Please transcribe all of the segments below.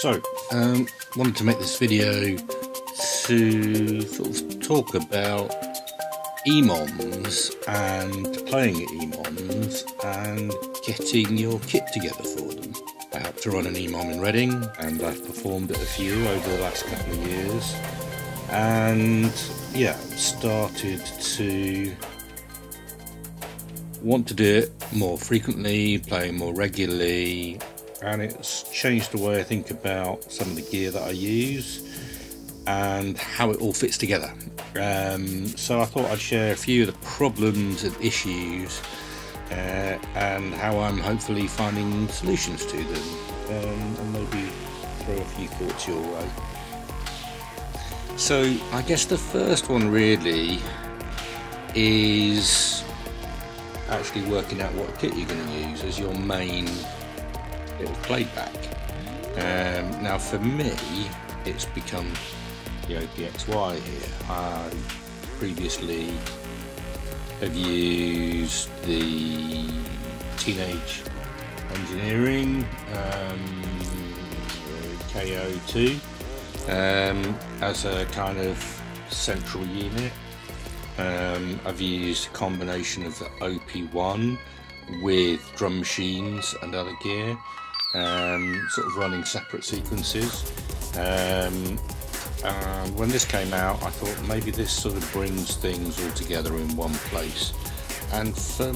So, wanted to make this video to sort of talk about EMOMs and playing EMOMs and getting your kit together for them. I helped to run an EMOM in Reading, and I've performed at a few over the last couple of years, and yeah, started to want to do it more frequently, playing more regularly, and it's changed the way I think about some of the gear that I use and how it all fits together. So I thought I'd share a few of the problems and issues and how I'm hopefully finding solutions to them, and maybe throw a few thoughts your way. So I guess the first one really is actually working out what kit you're going to use as your main bit of playback. Now for me, it's become the OPXY here. I previously have used the Teenage Engineering KO2 as a kind of central unit. I've used a combination of the OP1 with drum machines and other gear, sort of running separate sequences. And when this came out, I thought maybe this sort of brings things all together in one place, and for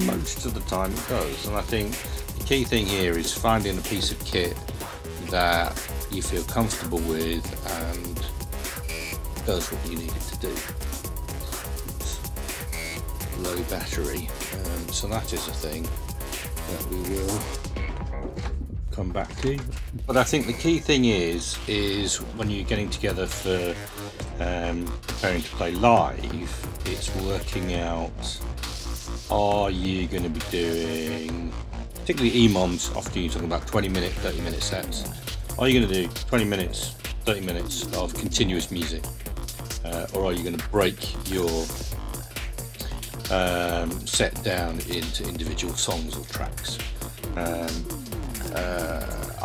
most of the time it does. And I think the key thing here is finding a piece of kit that you feel comfortable with and does what you need it to do. Low battery, so that is a thing that we will come back to. But I think the key thing is when you're getting together for preparing to play live, it's working out, are you going to be doing, particularly EMOMs, often you're talking about 20-minute, 30-minute sets. Are you going to do 20 minutes, 30 minutes of continuous music, or are you going to break your set down into individual songs or tracks?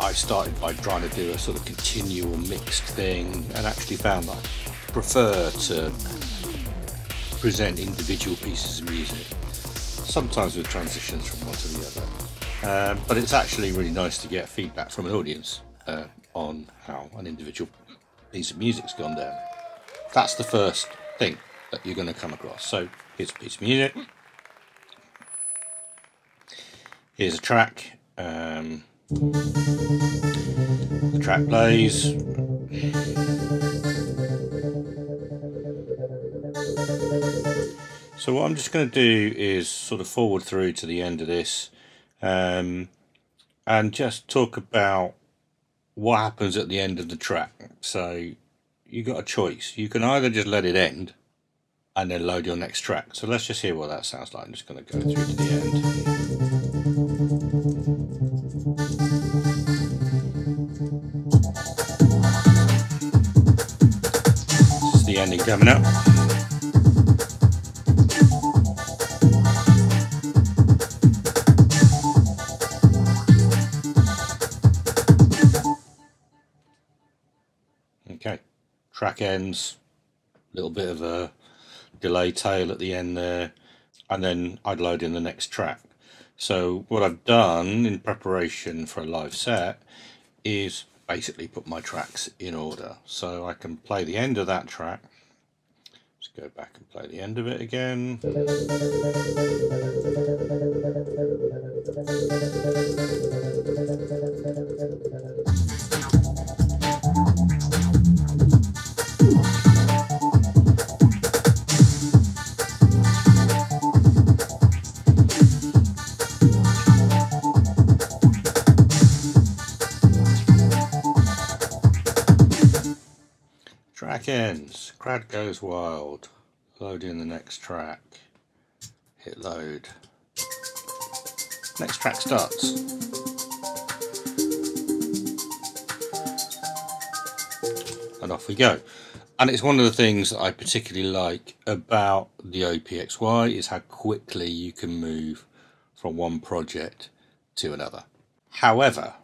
I started by trying to do a sort of continual mixed thing, and actually found that I prefer to present individual pieces of music, sometimes with transitions from one to the other. But it's actually really nice to get feedback from an audience on how an individual piece of music's gone down. That's the first thing that you're going to come across. So here's a piece of music, here's a track, the track plays, so what I'm just going to do is sort of forward through to the end of this and just talk about what happens at the end of the track. So you've got a choice. You can either just let it end and then load your next track. So let's just hear what that sounds like. I'm just going to go through to the end. This is the ending coming up. Okay, track ends, little bit of a delay tail at the end there, and then I'd load in the next track. So what I've done in preparation for a live set is basically put my tracks in order, so I can play the end of that track. Let's go back and play the end of it again. Track ends, crowd goes wild, load in the next track, hit load, next track starts. And off we go. And it's one of the things that I particularly like about the OPXY is how quickly you can move from one project to another. However,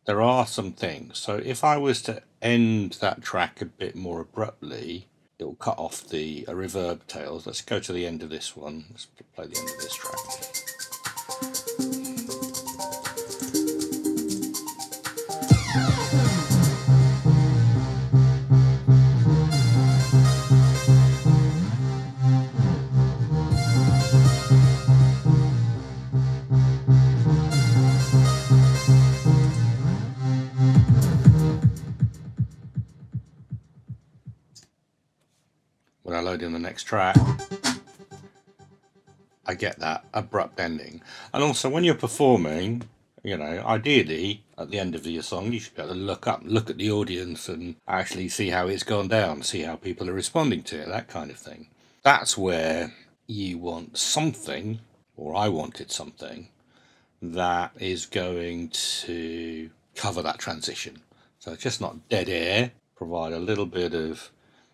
there are some things. So if I was to end that track a bit more abruptly, it'll cut off the reverb tails. Let's go to the end of this one. Let's play the end of this track. When I load in the next track, I get that abrupt ending. And also when you're performing, you know, ideally at the end of your song you should be able to look up, look at the audience and actually see how it's gone down, see how people are responding to it, that kind of thing. That's where you want something, or I wanted something, that is going to cover that transition. So it's just not dead air, provide a little bit of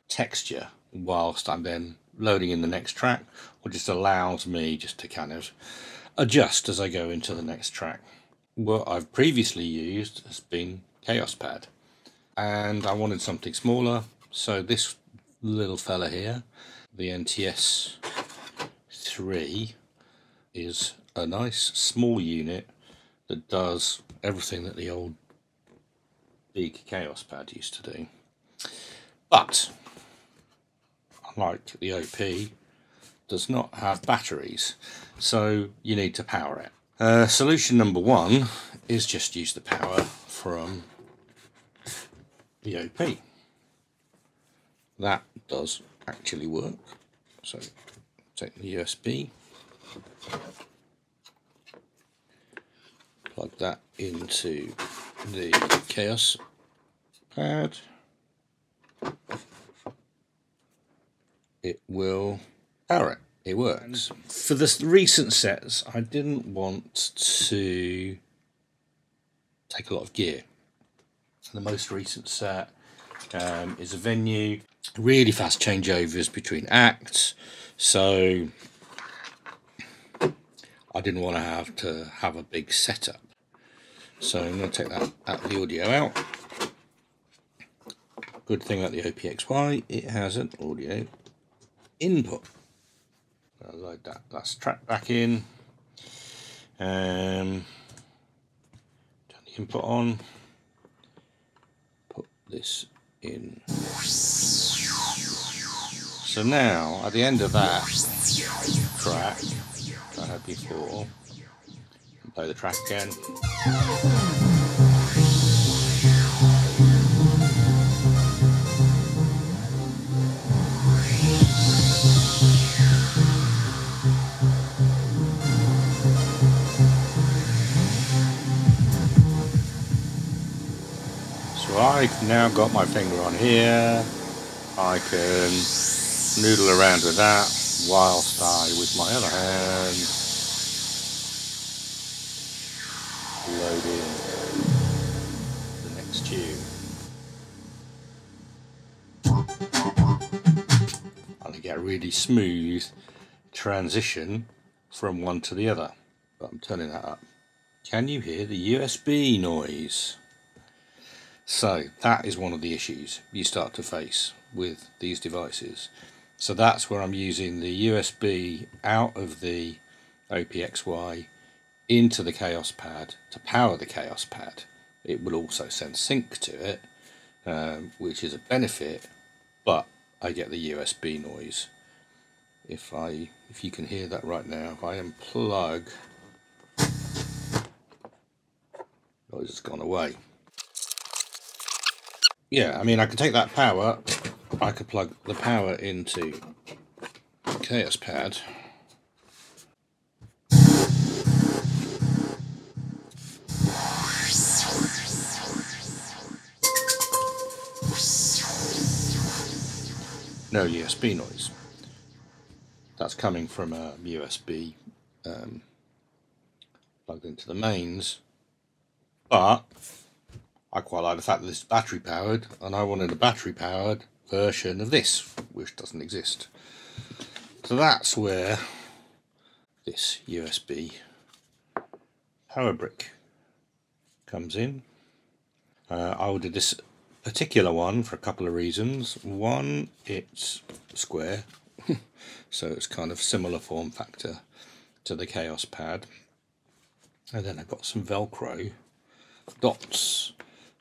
texture whilst I'm then loading in the next track, or just allows me just to kind of adjust as I go into the next track. What I've previously used has been Kaoss pad, and I wanted something smaller, so this little fella here, the NTS-3, is a nice small unit that does everything that the old big Kaoss pad used to do. But unlike the OP, does not have batteries, so you need to power it. Solution number one is just use the power from the OP. That does actually work. So take the USB, plug that into the Kaoss pad. It will power it. It works. For the recent sets, I didn't want to take a lot of gear. The most recent set is a venue, really fast changeovers between acts, so I didn't want to have a big setup. So I'm going to take the audio out. Good thing about the OPXY, it has an audio input. I'll load that last track back in. Turn the input on. Put this in. So now, at the end of that track I had before, play the track again. So I've now got my finger on here. I can noodle around with that whilst I, with my other hand, load in the next tune. And I get a really smooth transition from one to the other. But I'm turning that up. Can you hear the USB noise? So that is one of the issues you start to face with these devices. So that's where I'm using the USB out of the OPXY into the Kaoss pad to power the Kaoss pad. It will also send sync to it, which is a benefit, but I get the USB noise. If you can hear that right now, if I unplug, noise has gone away. Yeah, I mean, I could take that power, I could plug the power into the Kaoss pad. No USB noise. That's coming from a USB plugged into the mains, but I quite like the fact that this is battery powered, and I wanted a battery powered version of this, which doesn't exist. So that's where this USB power brick comes in. I ordered this particular one for a couple of reasons. One, it's square, so it's kind of similar form factor to the Kaoss pad. And then I've got some Velcro dots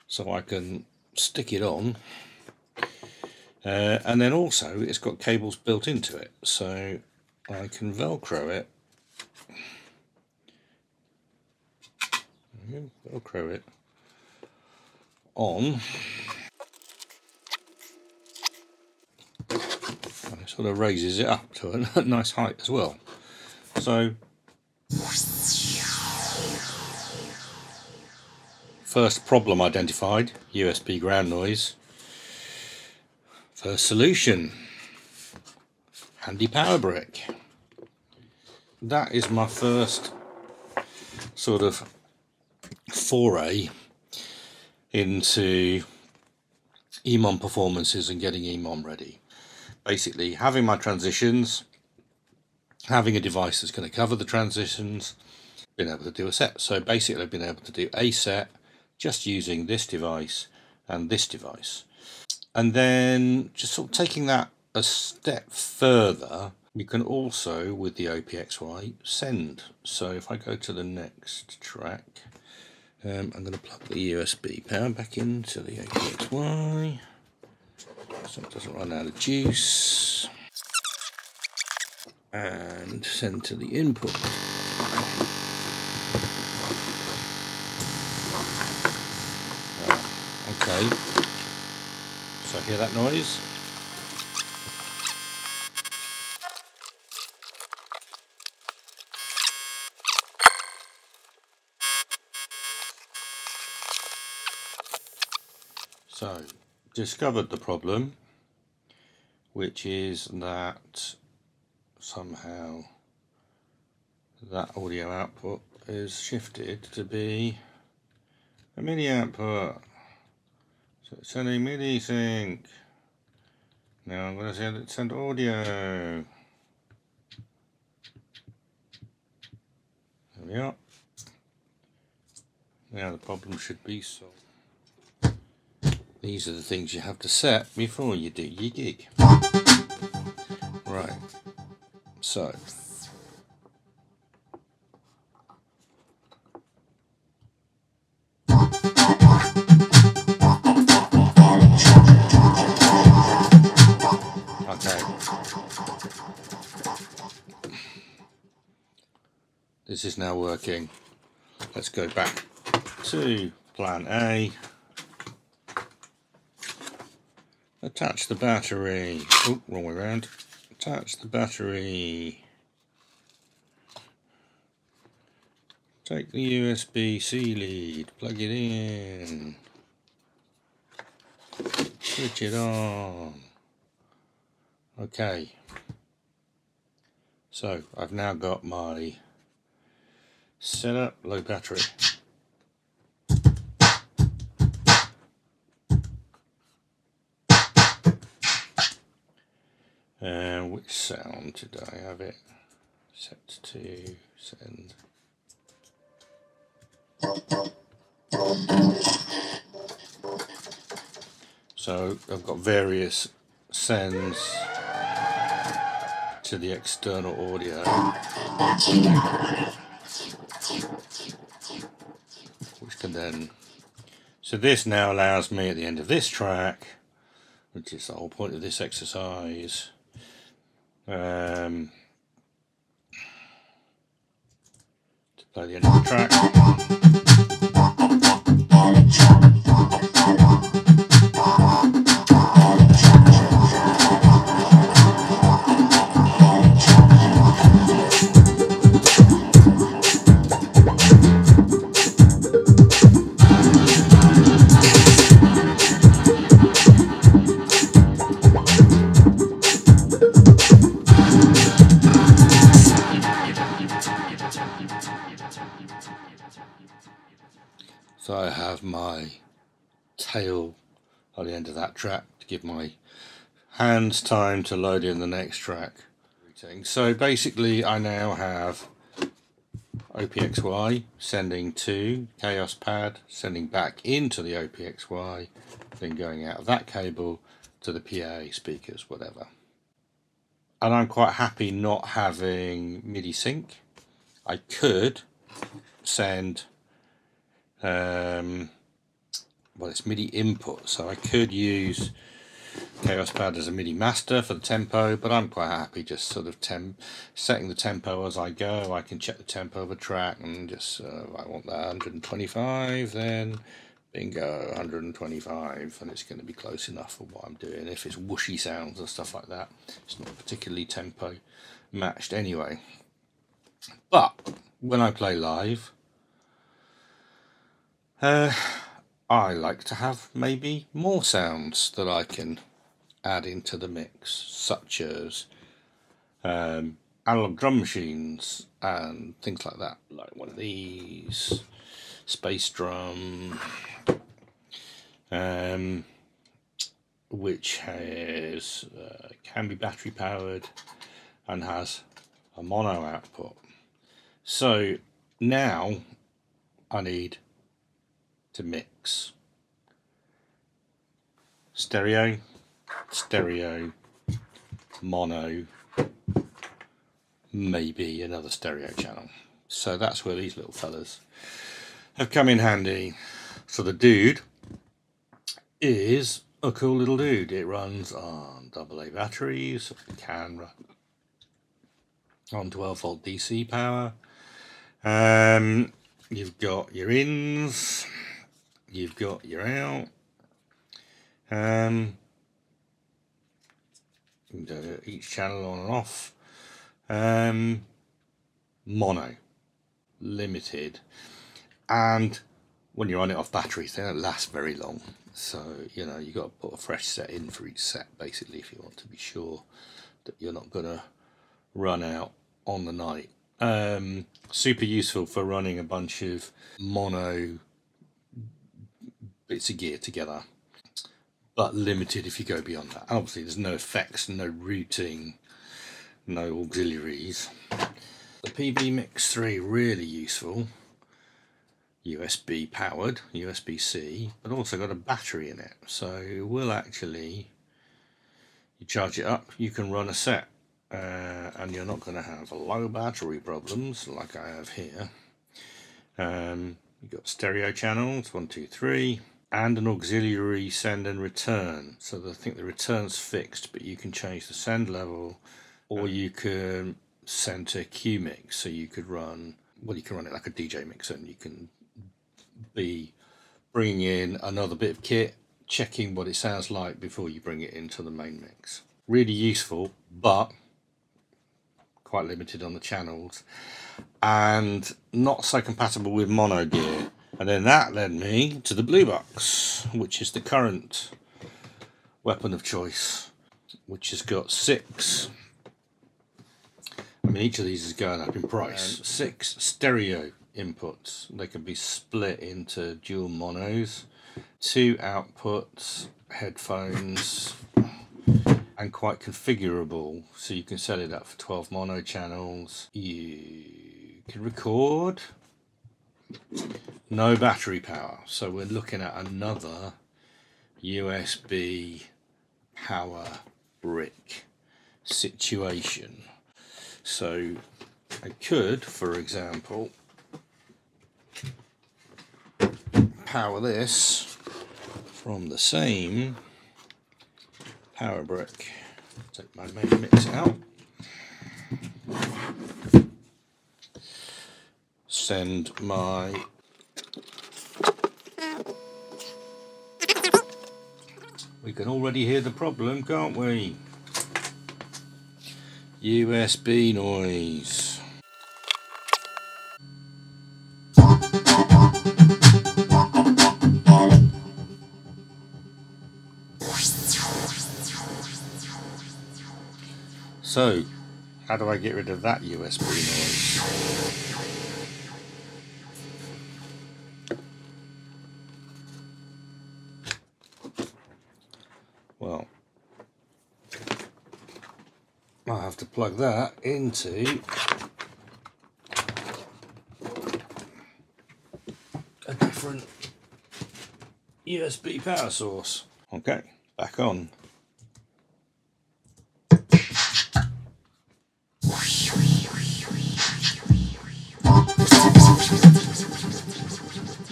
so I can stick it on. And then also it's got cables built into it, so I can Velcro it. Velcro it on. And it sort of raises it up to a nice height as well. So first problem identified, USB ground noise. First solution, handy power brick. That is my first sort of foray into EMOM performances and getting EMOM ready. Basically having my transitions, having a device that's going to cover the transitions, being able to do a set. So basically I've been able to do a set just using this device and this device. And then just sort of taking that a step further, you can also, with the OPXY, send. So if I go to the next track, I'm going to plug the USB power back into the OPXY so it doesn't run out of juice, and send to the input. Okay. So hear that noise? So, discovered the problem, which is that somehow that audio output is shifted to be a MIDI output. So it's sending MIDI sync. Now I'm going to send audio. There we are. Now the problem should be solved. These are the things you have to set before you do your gig. Right. So. Okay. This is now working. Let's go back to plan A. Attach the battery. Oh, wrong way around. Attach the battery. Take the USB-C lead, plug it in. Switch it on. Okay. So I've now got my setup, low battery. Which sound did I have it set to? Send. So I've got various sends to the external audio, which can then, so this now allows me at the end of this track, which is the whole point of this exercise, to play the end of the track. So I have my tail at the end of that track to give my hands time to load in the next track. So basically I now have OPXY, sending to Kaoss pad, sending back into the OPXY, then going out of that cable to the PA speakers, whatever. And I'm quite happy not having MIDI sync. I could send, well, it's MIDI input, so I could use Kaoss pad as a MIDI master for the tempo, but I'm quite happy just sort of setting the tempo as I go. I can check the tempo of a track and just, I want that 125, then bingo, 125, and it's going to be close enough for what I'm doing. If it's whooshy sounds and stuff like that, it's not particularly tempo matched anyway. But when I play live, I like to have maybe more sounds that I can add into the mix, such as analog drum machines and things like that, like one of these, space drum, which has can be battery powered and has a mono output. So now I need to mix stereo, mono, maybe another stereo channel. So that's where these little fellas have come in handy. So the dude is a cool little dude. It runs on AA batteries, it can run on 12 volt DC power. You've got your ins, you've got your out. You can do each channel on and off. Mono, limited, and when you're on it off batteries, they don't last very long. So you know, you got to put a fresh set in for each set, basically, if you want to be sure that you're not going to run out on the night. Super useful for running a bunch of mono bits of gear together, but limited if you go beyond that. And obviously there's no effects, no routing, no auxiliaries. The PB Mix 3, really useful. USB powered, USB-C, but also got a battery in it. So it will actually, you charge it up, you can run a set. And you're not going to have low battery problems like I have here. You've got stereo channels, 1, 2, 3, and an auxiliary send and return. So I think the return's fixed, but you can change the send level, or you can send to Q mix. So you could run, well, you can run it like a DJ mixer, and you can be bringing in another bit of kit, checking what it sounds like before you bring it into the main mix. Really useful, but quite limited on the channels and not so compatible with mono gear. And then that led me to the Blue Box, which is the current weapon of choice, which has got 6, I mean each of these is going up in price, 6 stereo inputs. They can be split into dual monos, 2 outputs, headphones, and quite configurable, so you can set it up for 12 mono channels. You can record, no battery power, so we're looking at another USB power brick situation. So I could, for example, power this from the same power brick. Take my main mix out, send my we can already hear the problem, can't we? USB noise. So, how do I get rid of that USB noise? Well, I'll have to plug that into different USB power source. Okay, back on.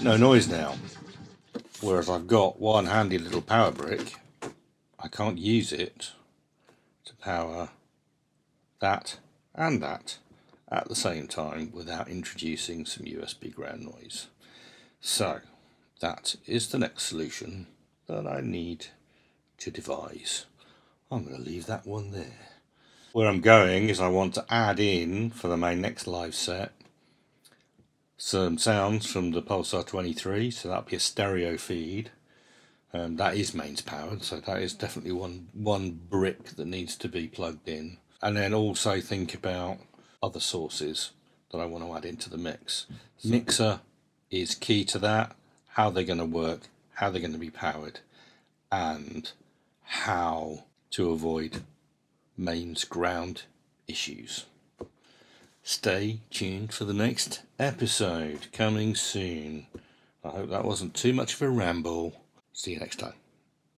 No noise now. Whereas I've got one handy little power brick, I can't use it to power that and that at the same time without introducing some USB ground noise. So that is the next solution that I need to devise. I'm going to leave that one there. Where I'm going is I want to add in, for the next live set, some sounds from the Pulsar 23, so that'll be a stereo feed. That is mains powered, so that is definitely one brick that needs to be plugged in. And then also think about other sources that I want to add into the mix. Mixer is key to that, how they're going to work, how they're going to be powered, and how to avoid mains ground issues. Stay tuned for the next episode coming soon. I hope that wasn't too much of a ramble. See you next time.